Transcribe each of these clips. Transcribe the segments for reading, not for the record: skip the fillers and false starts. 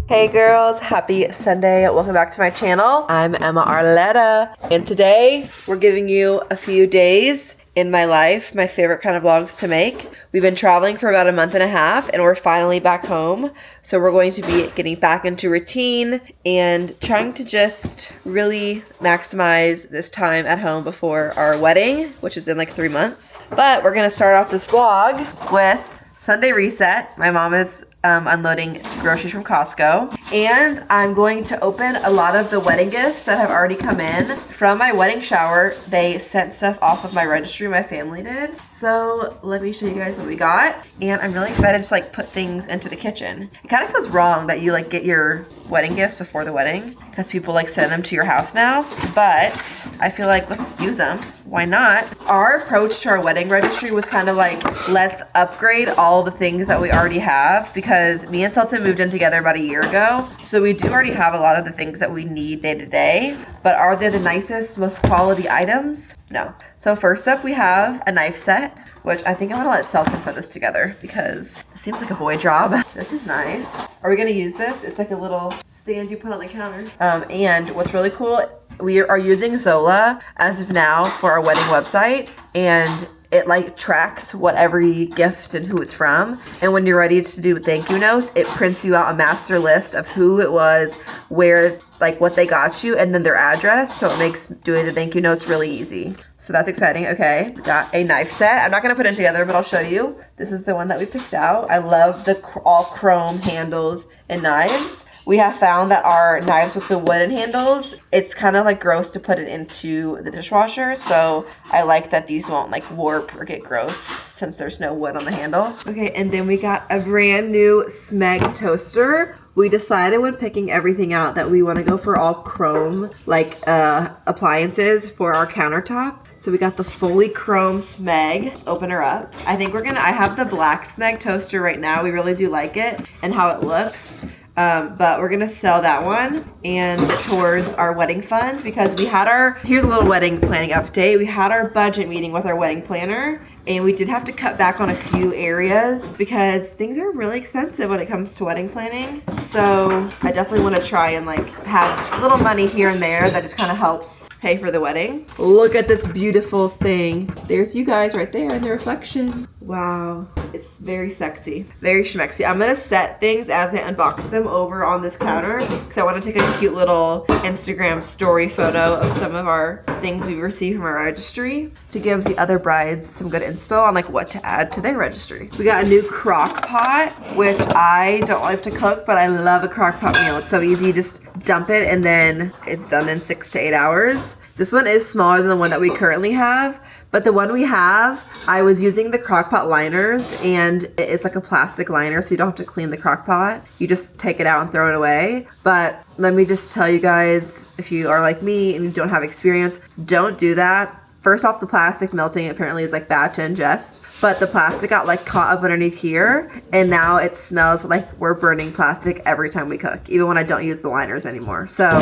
Hey girls, happy Sunday. Welcome back to my channel. I'm Emma Arletta, and today we're giving you a few days in my life, my favorite kind of vlogs to make. We've been traveling for about a month and a half and we're finally back home. So we're going to be getting back into routine and trying to just really maximize this time at home before our wedding, which is in like 3 months. But we're gonna start off this vlog with Sunday reset. My mom is unloading groceries from Costco, and I'm going to open a lot of the wedding gifts that have already come in from my wedding shower. They sent stuff off of my registry, my family did. So let me show you guys what we got, and I'm really excited to like put things into the kitchen. It kind of feels wrong that you like get your wedding gifts before the wedding because people like send them to your house now, but I feel like let's use them. Why not? Our approach to our wedding registry was kind of like, let's upgrade all the things that we already have, because me and Sultan moved in together about a year ago. So we do already have a lot of the things that we need day to day, but are they the nicest, most quality items? No. So first up we have a knife set, which I think I'm gonna let Sultan put this together because it seems like a boy job. This is nice. Are we gonna use this? It's like a little stand you put on the counter. And what's really cool, we are using Zola as of now for our wedding website, and it like tracks what every gift and who it's from. And when you're ready to do thank you notes, it prints you out a master list of who it was, where, like what they got you, and then their address. So it makes doing the thank you notes really easy. So that's exciting. Okay, we got a knife set. I'm not gonna put it together, but I'll show you. This is the one that we picked out. I love the all chrome handles and knives. We have found that our knives with the wooden handles, it's kind of like gross to put it into the dishwasher. So I like that these won't like warp or get gross since there's no wood on the handle. Okay, and then we got a brand new Smeg toaster. We decided when picking everything out that we want to go for all chrome like appliances for our countertop. So we got the fully chrome Smeg. Let's open her up. I think I have the black Smeg toaster right now. We really do like it and how it looks. But we're gonna sell that one and towards our wedding fund, because here's a little wedding planning update. We had our budget meeting with our wedding planner, and we did have to cut back on a few areas because things are really expensive when it comes to wedding planning. So I definitely want to try and like have a little money here and there that just kind of helps pay for the wedding. Look at this beautiful thing. There's you guys right there in the reflection. Wow, it's very sexy, very schmexy. I'm gonna set things as I unbox them over on this counter because I want to take a cute little Instagram story photo of some of our things we received from our registry to give the other brides some good inspo on like what to add to their registry. We got a new crock pot, which I don't like to cook, but I love a crock pot meal. It's so easy, you just dump it and then it's done in 6 to 8 hours. This one is smaller than the one that we currently have, but the one we have, I was using the crock pot liners, and it is like a plastic liner, so you don't have to clean the crock pot. You just take it out and throw it away. But let me just tell you guys, if you are like me and you don't have experience, don't do that. First off, the plastic melting apparently is like bad to ingest, but the plastic got like caught up underneath here, and now it smells like we're burning plastic every time we cook, even when I don't use the liners anymore. So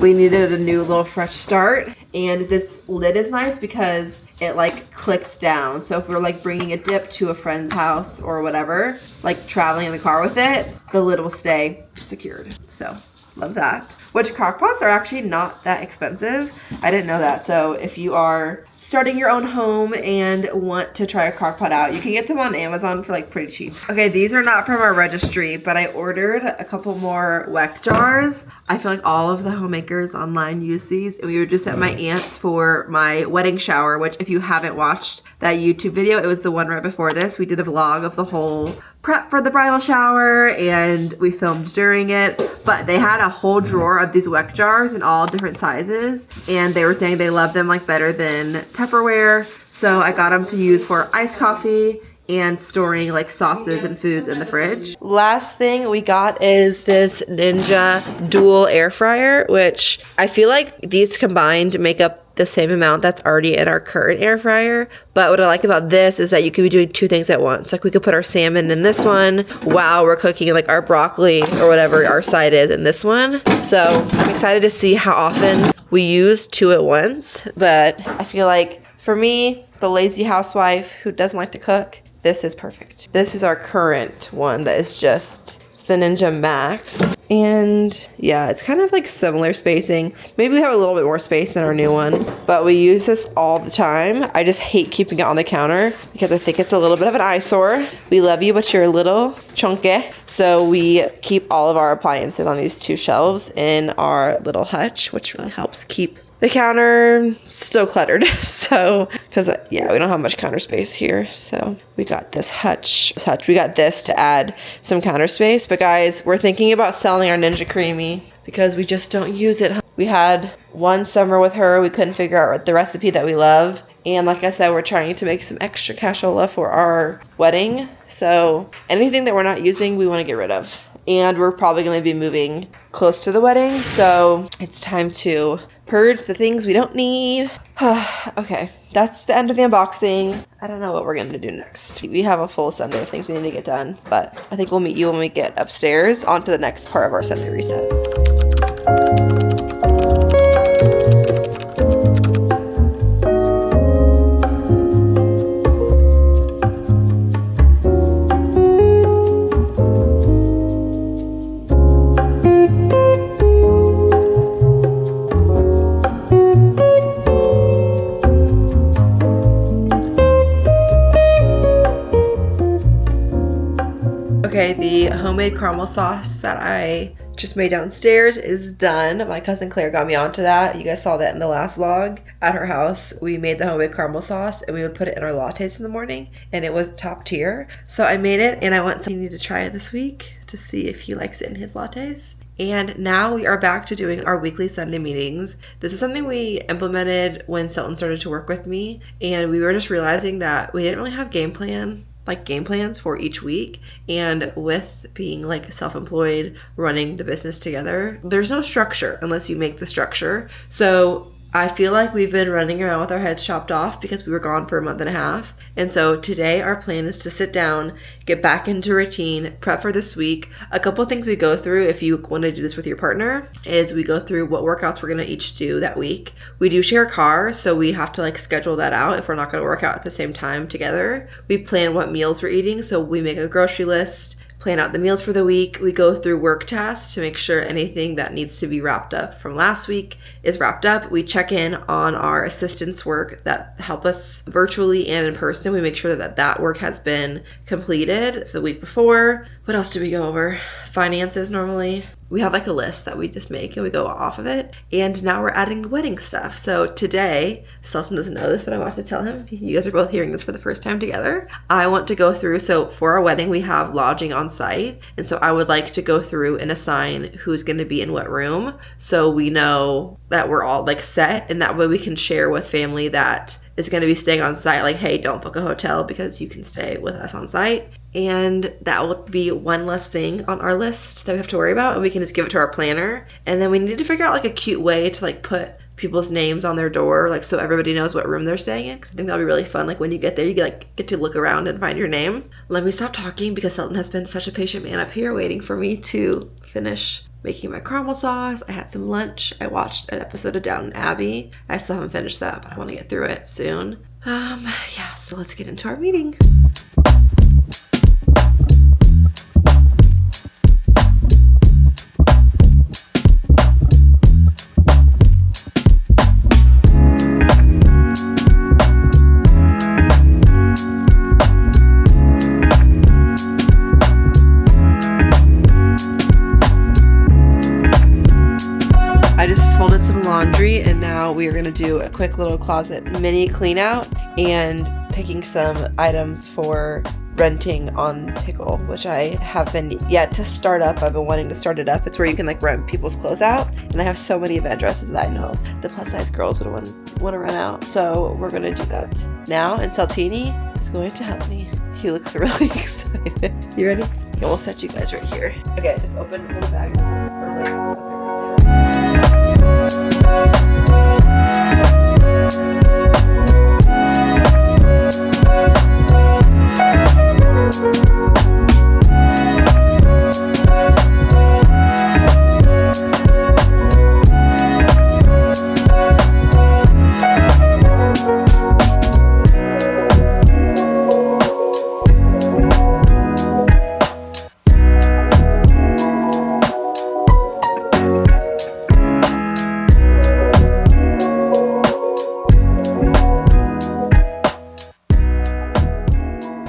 we needed a new little fresh start, and this lid is nice because it like clicks down. So if we're like bringing a dip to a friend's house or whatever, like traveling in the car with it, the lid will stay secured. So love that. Which crock pots are actually not that expensive. I didn't know that. So if you are starting your own home and want to try a crock pot out, you can get them on Amazon for like pretty cheap. Okay, these are not from our registry, but I ordered a couple more Weck jars. I feel like all of the homemakers online use these. And we were just at my aunt's for my wedding shower, which if you haven't watched that YouTube video, it was the one right before this. We did a vlog of the whole prep for the bridal shower and we filmed during it. But they had a whole drawer of these Weck jars in all different sizes, and they were saying they love them like better than Tupperware. So I got them to use for iced coffee and storing like sauces and foods in the fridge. Last thing we got is this Ninja dual air fryer, which I feel like these combined make up the same amount that's already in our current air fryer. But what I like about this is that you could be doing two things at once. Like we could put our salmon in this one while we're cooking like our broccoli or whatever our side is in this one. So I'm excited to see how often we use two at once. But I feel like for me, the lazy housewife who doesn't like to cook, this is perfect. This is our current one that is just the Ninja Max. And yeah, it's kind of like similar spacing. Maybe we have a little bit more space than our new one, but we use this all the time. I just hate keeping it on the counter because I think it's a little bit of an eyesore. We love you, but you're a little chunky. So we keep all of our appliances on these two shelves in our little hutch, which really helps keep the counter still cluttered. So, because yeah, we don't have much counter space here. So we got this hutch. We got this to add some counter space. But guys, we're thinking about selling our Ninja Creamy because we just don't use it. We had one summer with her. We couldn't figure out the recipe that we love. And like I said, we're trying to make some extra cashola for our wedding. So anything that we're not using, we want to get rid of. And we're probably going to be moving close to the wedding. So it's time to purge the things we don't need. Okay, that's the end of the unboxing. I don't know what we're gonna do next. We have a full Sunday of things we need to get done, but I think we'll meet you when we get upstairs onto the next part of our Sunday reset. Okay, the homemade caramel sauce that I just made downstairs is done. My cousin Claire got me onto that. You guys saw that in the last vlog. At her house, we made the homemade caramel sauce and we would put it in our lattes in the morning, and it was top tier. So I made it and I want Sandy to try it this week to see if he likes it in his lattes. And now we are back to doing our weekly Sunday meetings. This is something we implemented when Selton started to work with me, and we were just realizing that we didn't really have game plans for each week. And with being like self-employed, running the business together, there's no structure unless you make the structure. So I feel like we've been running around with our heads chopped off because we were gone for a month and a half. And so today our plan is to sit down, get back into routine, prep for this week. A couple of things we go through if you want to do this with your partner is we go through what workouts we're going to each do that week. We do share a car, so we have to like schedule that out if we're not going to work out at the same time together. We plan what meals we're eating, so we make a grocery list, plan out the meals for the week. We go through work tasks to make sure anything that needs to be wrapped up from last week is wrapped up. We check in on our assistants' work that help us virtually and in person. We make sure that that work has been completed the week before. What else do we go over? Finances normally. We have like a list that we just make and we go off of it. And now we're adding the wedding stuff. So today, Selton doesn't know this, but I want to tell him, you guys are both hearing this for the first time together. I want to go through, so for our wedding, we have lodging on site. And so I would like to go through and assign who's going to be in what room. So we know that we're all like set, and that way we can share with family that is going to be staying on site, like, hey, don't book a hotel because you can stay with us on site. And that will be one less thing on our list that we have to worry about, and we can just give it to our planner. And then we need to figure out like a cute way to like put people's names on their door, like so everybody knows what room they're staying in, because I think that'll be really fun. Like when you get there, you get to look around and find your name. Let me stop talking because Selton has been such a patient man up here waiting for me to finish making my caramel sauce. I had some lunch. I watched an episode of Downton Abbey. I still haven't finished that, but I want to get through it soon. Yeah, so let's get into our meeting. And now we are going to do a quick little closet mini clean out and picking some items for renting on Pickle, which I have been yet to start up. I've been wanting to start it up. It's where you can like rent people's clothes out, and I have so many event dresses that I know the plus size girls would want to rent out. So we're gonna do that now, and Saltini is going to help me. He looks really excited. You ready? Okay, we'll set you guys right here. Okay, just open the bag.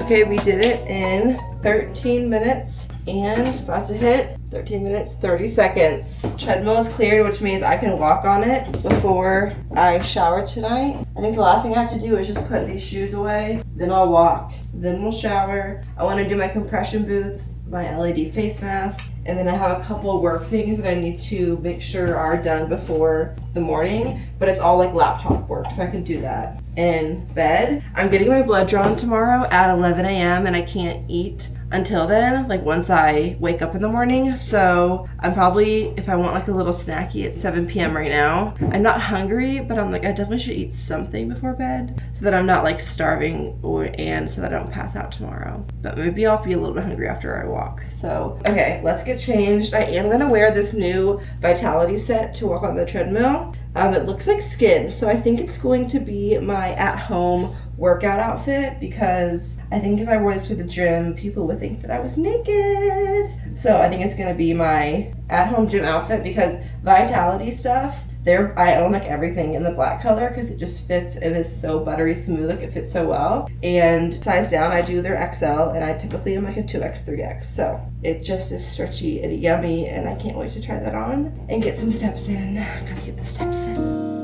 Okay, we did it in 13 minutes and about to hit 13 minutes, 30 seconds. Treadmill is cleared, which means I can walk on it before I shower tonight. I think the last thing I have to do is just put these shoes away, then I'll walk, then we'll shower. I want to do my compression boots, my LED face mask, and then I have a couple work things that I need to make sure are done before the morning, but it's all like laptop work, so I can do that in bed. I'm getting my blood drawn tomorrow at 11 a.m. and I can't eat until then, like once I wake up in the morning. So I'm probably, if I want like a little snacky at 7 p.m. right now, I'm not hungry, but I'm like, I definitely should eat something before bed so that I'm not like starving and so that I don't pass out tomorrow. But maybe I'll be a little bit hungry after I walk. So, okay, let's get changed. I am gonna wear this new Vitality set to walk on the treadmill. It looks like skin, so I think it's going to be my at-home workout outfit because I think if I wore this to the gym, people would think that I was naked. So I think it's gonna be my at-home gym outfit because Vitality stuff, I own like everything in the black color because it just fits. It is so buttery smooth, like it fits so well. And size down, I do their XL, and I typically am like a 2X, 3X. So it just is stretchy and yummy, and I can't wait to try that on and get some steps in. Gotta get the steps in.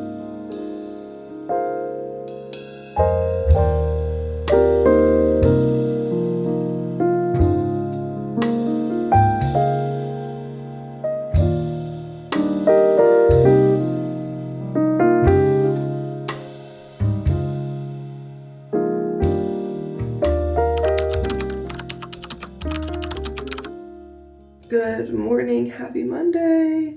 Good morning, happy Monday.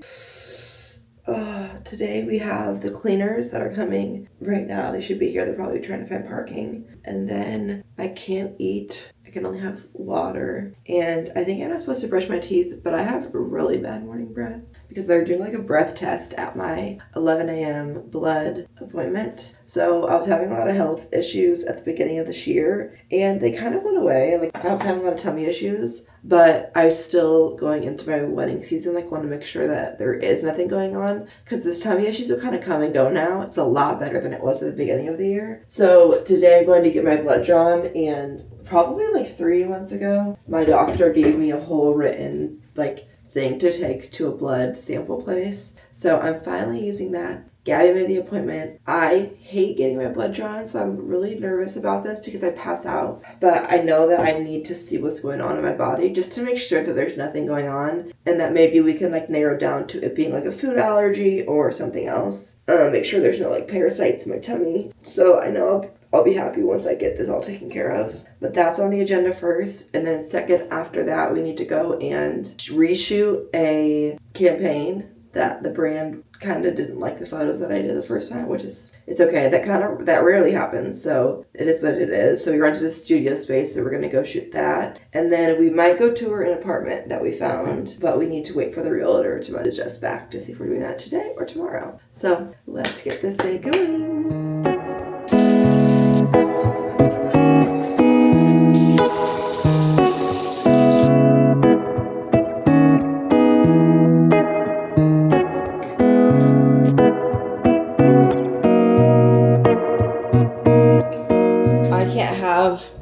Today we have the cleaners that are coming right now. They should be here. They're probably trying to find parking. And then I can't eat. I can only have water. And I think I'm not supposed to brush my teeth, but I have really bad morning breath because they're doing like a breath test at my 11 a.m. blood appointment. So I was having a lot of health issues at the beginning of this year, and they kind of went away. Like I was having a lot of tummy issues, but I was still going into my wedding season, like want to make sure that there is nothing going on because this tummy issues will kind of come and go now. It's a lot better than it was at the beginning of the year. So today I'm going to get my blood drawn, and probably like 3 months ago, my doctor gave me a whole written like thing to take to a blood sample place. So I'm finally using that. Gabby made the appointment. I hate getting my blood drawn, so I'm really nervous about this because I pass out. But I know that I need to see what's going on in my body just to make sure that there's nothing going on and that maybe we can like narrow down to it being like a food allergy or something else. Make sure there's no like parasites in my tummy. So I know I'll be happy once I get this all taken care of. But that's on the agenda first. And then second, after that, we need to go and reshoot a campaign that the brand kind of didn't like the photos that I did the first time, which is, it's okay. That rarely happens. So it is what it is. So we rented a studio space, so we're going to go shoot that. And then we might go tour an apartment that we found, but we need to wait for the realtor to message us back to see if we're doing that today or tomorrow. So let's get this day going.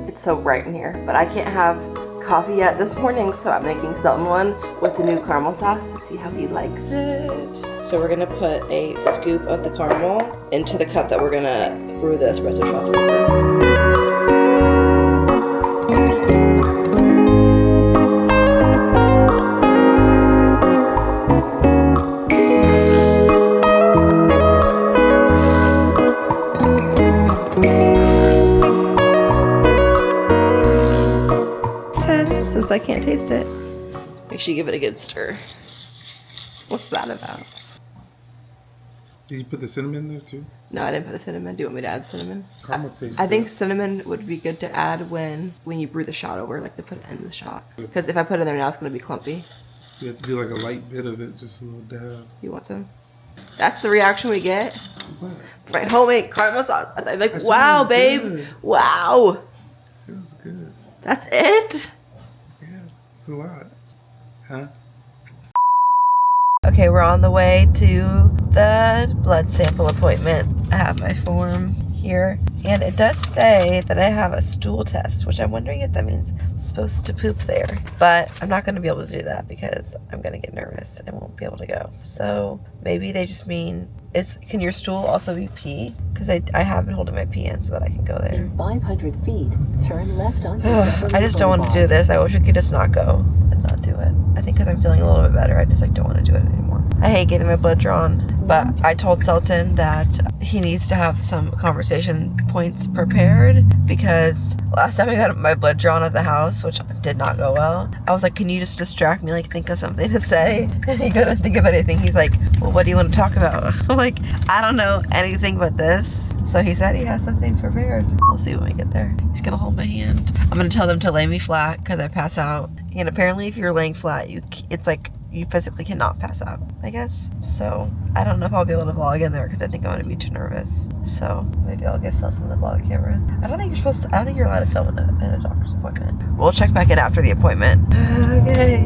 It's so bright in here, but I can't have coffee yet this morning, so I'm making Selton one with the new caramel sauce to see how he likes it. So we're gonna put a scoop of the caramel into the cup that we're gonna brew the espresso shots over. I can't taste it. Make sure you give it a good stir. What's that about? Did you put the cinnamon there too? No, I didn't put the cinnamon. Do you want me to add cinnamon? Caramel tastes I think good. cinnamon would be good to add when you brew the shot over, like to put it in the shot. Because if I put it in there now, it's going to be clumpy. You have to do like a light bit of it, just a little dab. You want some? That's the reaction we get. What? Right, homemade caramel sauce. I'm like, That wow, sounds babe. good. Wow. Sounds good. That's it? Yeah, it's a lot. Huh? Okay, we're on the way to the blood sample appointment. I have my form here, and it does say that I have a stool test, which I'm wondering if that means I'm supposed to poop there. But I'm not going to be able to do that because I'm going to get nervous and won't be able to go. So maybe they just mean, can your stool also be pee? Because I have been holding my pee in so that I can go there. In 500 feet, turn left onto I just don't want to do this. I wish we could just not go and not do it. I think because I'm feeling a little bit better, I just don't want to do it anymore. I hate getting my blood drawn, but I told Sultan that he needs to have some conversation points prepared because last time I got my blood drawn at the house, which did not go well, I was like, can you just distract me, think of something to say? And he couldn't think of anything. He's like, well, what do you want to talk about? I'm like, I don't know anything but this. So he said he has some things prepared. We'll see when we get there. He's gonna hold my hand. I'm gonna tell them to lay me flat because I pass out. And apparently if you're laying flat, it's like you physically cannot pass out, I guess. So I don't know if I'll be able to vlog in there because I think I'm gonna be too nervous. So maybe I'll give Sultan the vlog camera. I don't think you're allowed to film in a doctor's appointment. We'll check back in after the appointment. Okay.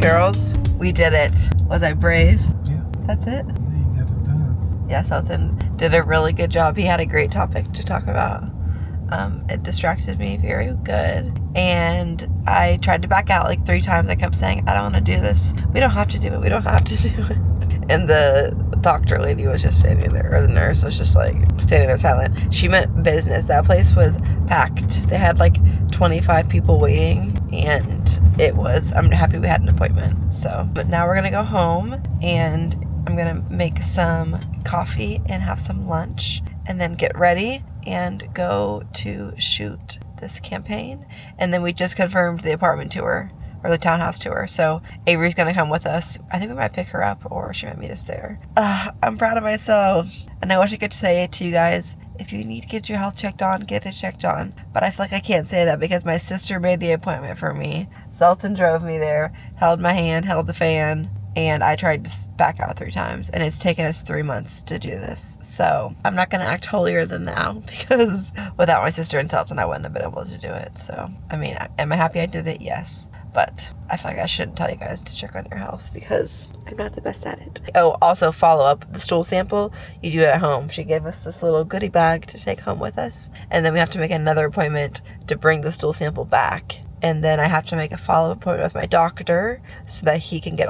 Girls, we did it. Was I brave? Yeah. That's it? Yeah, you got it done. Yeah, Sultan did a really good job. He had a great topic to talk about. It distracted me very good. And I tried to back out 3 times. I kept saying, I don't want to do this. We don't have to do it. We don't have to do it. And the doctor lady was just standing there, or the nurse was just standing there silent. She meant business. That place was packed. They had 25 people waiting, and I'm happy we had an appointment. So, but now we're gonna go home, and I'm gonna make some coffee and have some lunch, and then get ready and go to shoot this campaign. And then we just confirmed the apartment tour, or the townhouse tour. So Avery's gonna come with us. I think we might pick her up, or she might meet us there. I'm proud of myself, and I wish I could say it to you guys. If you need to get your health checked on, get it checked on. But I feel like I can't say that because my sister made the appointment for me. Sultan drove me there, held my hand, held the fan, and I tried to back out 3 times, and it's taken us 3 months to do this. So I'm not gonna act holier than thou because without my sister and Sultan, I wouldn't have been able to do it. So, am I happy I did it? Yes. But I feel like I shouldn't tell you guys to check on your health because I'm not the best at it. Oh, also follow up the stool sample. You do it at home. She gave us this little goodie bag to take home with us. And then we have to make another appointment to bring the stool sample back. And then I have to make a follow-up appointment with my doctor so that he can get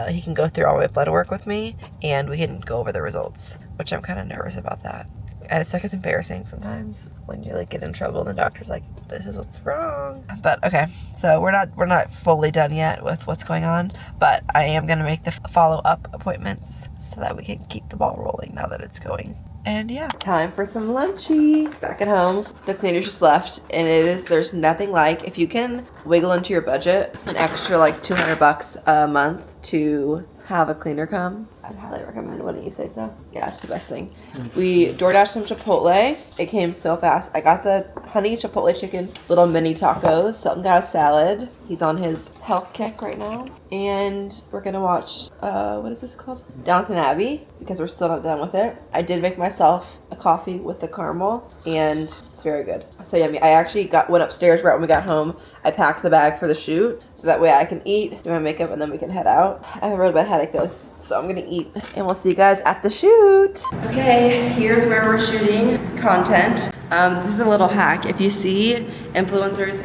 he can go through all my blood work with me and we can go over the results, which I'm kind of nervous about that. And it's it's embarrassing sometimes when you get in trouble and the doctor's like, this is what's wrong. But okay, so we're not fully done yet with what's going on, but I am going to make the follow-up appointments so that we can keep the ball rolling now that it's going. And yeah, time for some lunchy. Back at home, the cleaners just left, and there's nothing like, if you can wiggle into your budget an extra $200 a month to have a cleaner come, I'd highly recommend. Wouldn't you say so? Yeah, it's the best thing. We DoorDashed some Chipotle. It came so fast. I got the honey Chipotle chicken little mini tacos. Sultan got a salad. He's on his health kick right now. And we're gonna watch, what is this called? Downton Abbey, because we're still not done with it. I did make myself a coffee with the caramel, and it's very good. So yummy. I actually went upstairs right when we got home. I packed the bag for the shoot, so that way I can eat, do my makeup, and then we can head out. I have a really bad headache though, so I'm gonna eat, and we'll see you guys at the shoot. Okay, here's where we're shooting content. This is a little hack. If you see influencers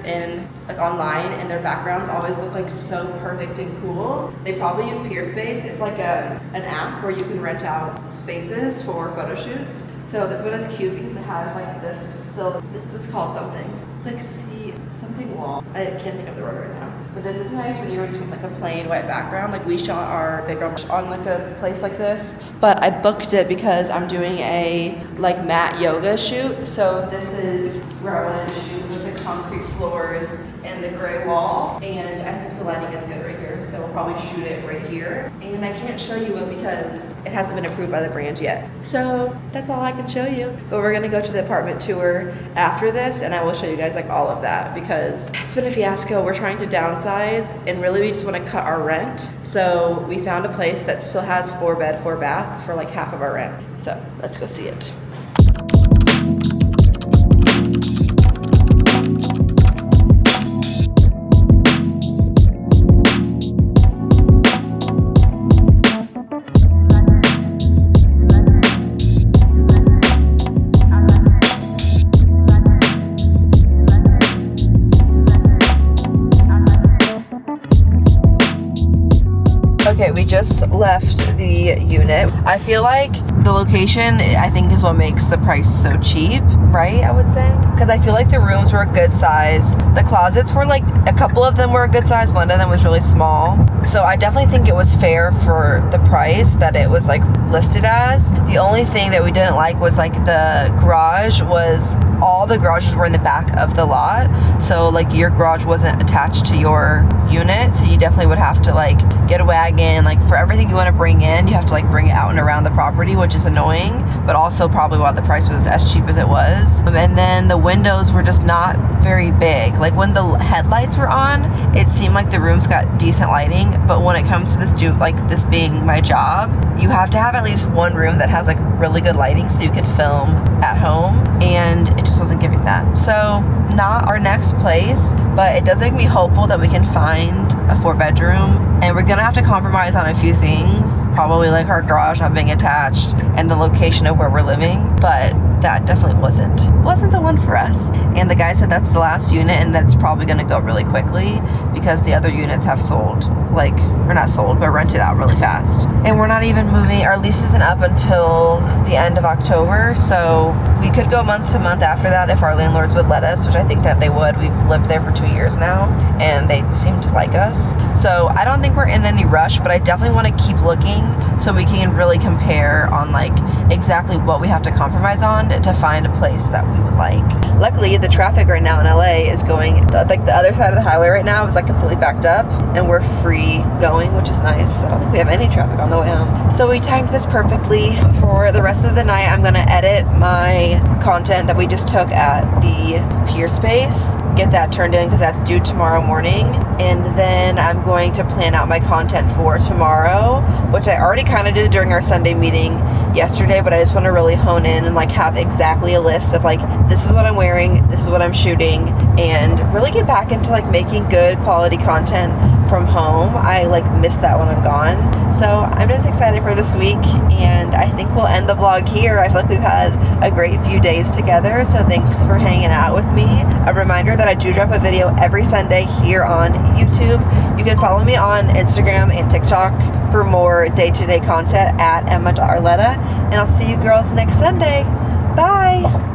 online and their backgrounds always look so perfect and cool, they probably use Peerspace. It's an app where you can rent out spaces for photo shoots. So this one is cute because it has this, so this is called something. It's something wall. I can't think of the word right now. But this is nice when you're just with like a plain white background. Like we shot our background on like a place like this. But I booked it because I'm doing a like mat yoga shoot. So this is where I wanted to shoot with the concrete floors and the gray wall. And I think the lighting is good right here. So we'll probably shoot it right here. And I can't show you it because it hasn't been approved by the brand yet. So that's all I can show you. But we're gonna go to the apartment tour after this and I will show you guys like all of that because it's been a fiasco. We're trying to downsize and really we just want to cut our rent. So we found a place that still has 4 bed, 4 bath for like half of our rent. So let's go see it. Okay, we just left the unit. I feel like the location, I think, is what makes the price so cheap, right? I would say. Because I feel like the rooms were a good size. The closets were like, a couple of them were a good size, one of them was really small. So I definitely think it was fair for the price that it was like listed as. The only thing that we didn't like was like the garage was, all the garages were in the back of the lot. So like your garage wasn't attached to your unit. So you definitely would have to like get a wagon, like for everything you want to bring in, you have to like bring it out and around the property, which is annoying, but also probably why the price was as cheap as it was. And then the windows were just not very big. Like when the headlights were on, it seemed like the rooms got decent lighting, but when it comes to this this being my job, you have to have at least one room that has like really good lighting so you can film at home, and it just wasn't giving that. So not our next place, but it does make me hopeful that we can find a 4-bedroom, and we're gonna have to compromise on a few things, probably like our garage not being attached and the location of where we're living, but that definitely wasn't the one for us. And the guy said that's the last unit and that's probably gonna go really quickly because the other units have sold, like, or not sold, but rented out really fast. And we're not even moving, our lease isn't up until the end of October, so we could go month to month after that if our landlords would let us, which I think that they would. We've lived there for 2 years now and they seem to like us. So I don't think we're in any rush, but I definitely want to keep looking so we can really compare on like exactly what we have to compromise on to find a place that we would like. Luckily, the traffic right now in LA is going, like the other side of the highway right now is like completely backed up and we're free going, which is nice. I don't think we have any traffic on the way home. So we timed this perfectly. For the rest of the night, I'm gonna edit my content that we just took at the Pier Space, get that turned in because that's due tomorrow morning. And then I'm going to plan out my content for tomorrow, which I already kind of did during our Sunday meeting yesterday, but I just want to really hone in and like have exactly a list of like, this is what I'm wearing, this is what I'm shooting, and really get back into like making good quality content from home. I like miss that when I'm gone. So I'm just excited for this week, and I think we'll end the vlog here. I feel like we've had a great few days together, so thanks for hanging out with me. A reminder that I do drop a video every Sunday here on YouTube. You can follow me on Instagram and TikTok for more day-to-day content at Emma.Arletta, and I'll see you girls next Sunday. Bye!